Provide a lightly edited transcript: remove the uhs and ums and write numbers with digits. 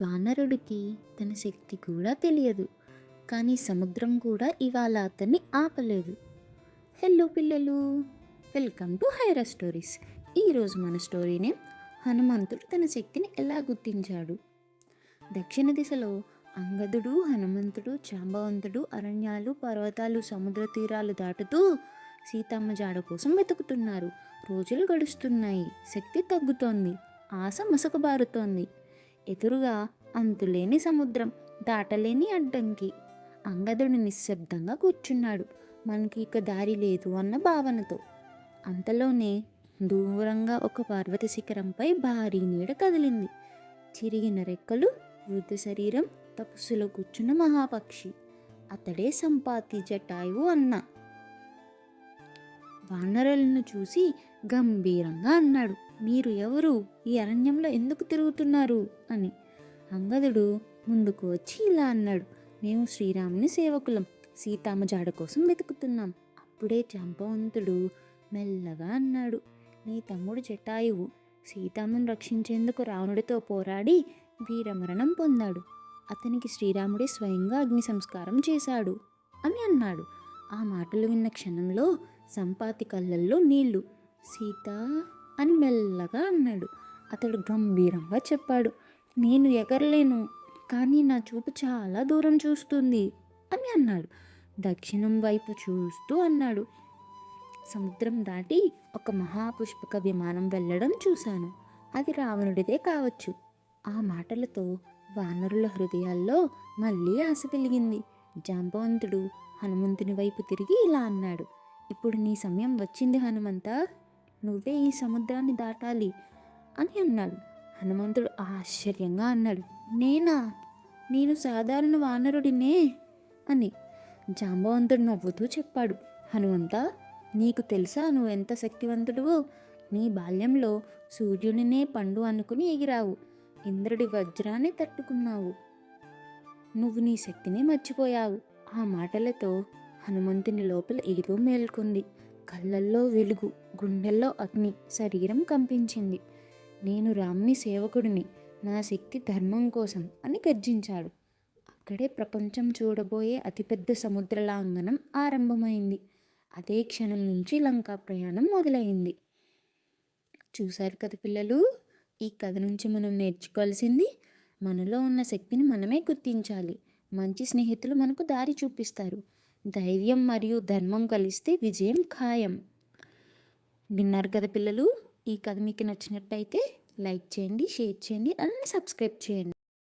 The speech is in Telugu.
వానరుడికి తన శక్తి కూడా తెలియదు, కానీ సముద్రం కూడా ఇవాళ అతన్ని ఆపలేదు. హలో పిల్లలు, వెల్కమ్ టు హైరా స్టోరీస్. ఈరోజు మన స్టోరీనే హనుమంతుడు తన శక్తిని ఎలా గుర్తించాడు. దక్షిణ దిశలో అంగదుడు, హనుమంతుడు, జాంబవంతుడు అరణ్యాలు, పర్వతాలు, సముద్ర తీరాలు దాటుతూ సీతమ్మ జాడ కోసం వెతుకుతున్నారు. రోజులు గడుస్తున్నాయి, శక్తి తగ్గుతోంది, ఆశ మసకబారుతోంది. ఎదురుగా అంతులేని సముద్రం, దాటలేని అడ్డంకి. అంగదుడు నిశ్శబ్దంగా కూర్చున్నాడు, మనకి ఇక దారి లేదు అన్న భావనతో. అంతలోనే దూరంగా ఒక పర్వత శిఖరంపై భారీ నీడ కదిలింది. చిరిగిన రెక్కలు, వృద్ధ శరీరం, తపస్సులో కూర్చున్న మహాపక్షి. అతడే సంపాతి జటాయువు అన్న. వానరులను చూసి గంభీరంగా అన్నాడు, మీరు ఎవరు? ఈ అరణ్యంలో ఎందుకు తిరుగుతున్నారు అని. అంగదుడు ముందుకు వచ్చి ఇలా అన్నాడు, మేము శ్రీరాముని సేవకులం, సీతమ్మ జాడ కోసం వెతుకుతున్నాం. అప్పుడే జాంబవంతుడు మెల్లగా అన్నాడు, నీ తమ్ముడు జటాయువు సీతమ్మను రక్షించేందుకు రావణుడితో పోరాడి వీరమరణం పొందాడు. అతనికి శ్రీరాముడే స్వయంగా అగ్ని సంస్కారం చేశాడు అని అన్నాడు. ఆ మాటలు విన్న క్షణంలో సంపాతి కళ్ళల్లో నీళ్లు. సీత అని మెల్లగా అన్నాడు. అతడు గంభీరంగా చెప్పాడు, నేను ఎగరలేను, కానీ నా చూపు చాలా దూరం చూస్తుంది అని అన్నాడు. దక్షిణం వైపు చూస్తూ అన్నాడు, సముద్రం దాటి ఒక మహాపుష్పక విమానం వెళ్ళడం చూశాను, అది రావణుడిదే కావచ్చు. ఆ మాటలతో వానరుల హృదయాల్లో మళ్ళీ ఆశ వెలిగింది. జాంబవంతుడు హనుమంతుని వైపు తిరిగి ఇలా అన్నాడు, ఇప్పుడు నీ సమయం వచ్చింది హనుమంత, నువ్వే ఈ సముద్రాన్ని దాటాలి అని అన్నాడు. హనుమంతుడు ఆశ్చర్యంగా అన్నాడు, నేనా? నేను సాధారణ వానరుడినే అని. జాంబవంతుడు నవ్వుతూ చెప్పాడు, హనుమంత, నీకు తెలుసా నువ్వు ఎంత శక్తివంతుడువో? నీ బాల్యంలో సూర్యునినే పండు అనుకుని ఎగిరావు, ఇంద్రుడి వజ్రాన్ని తట్టుకున్నావు, నువ్వు నీ శక్తిని మర్చిపోయావు. ఆ మాటలతో హనుమంతుని లోపల ఏదో మేల్కొంది. కళ్ళల్లో వెలుగు, గుండెల్లో అగ్ని, శరీరం కంపించింది. నేను రాముని సేవకుడిని, నా శక్తి ధర్మం కోసం అని గర్జించాడు. అక్కడే ప్రపంచం చూడబోయే అతిపెద్ద సముద్ర లాంఘనం ఆరంభమైంది. అదే క్షణం నుంచి లంకా ప్రయాణం మొదలైంది. చూశారు కదా పిల్లలు, ఈ కథ నుంచి మనం నేర్చుకోవాల్సింది, మనలో ఉన్న శక్తిని మనమే గుర్తించాలి. మంచి స్నేహితులు మనకు దారి చూపిస్తారు. ధైర్యం మరియు ధర్మం కలిస్తే విజయం ఖాయం. విన్నారు కదా పిల్లలు, ఈ కథ మీకు నచ్చినట్టయితే లైక్ చేయండి, షేర్ చేయండి, అలానే సబ్స్క్రైబ్ చేయండి.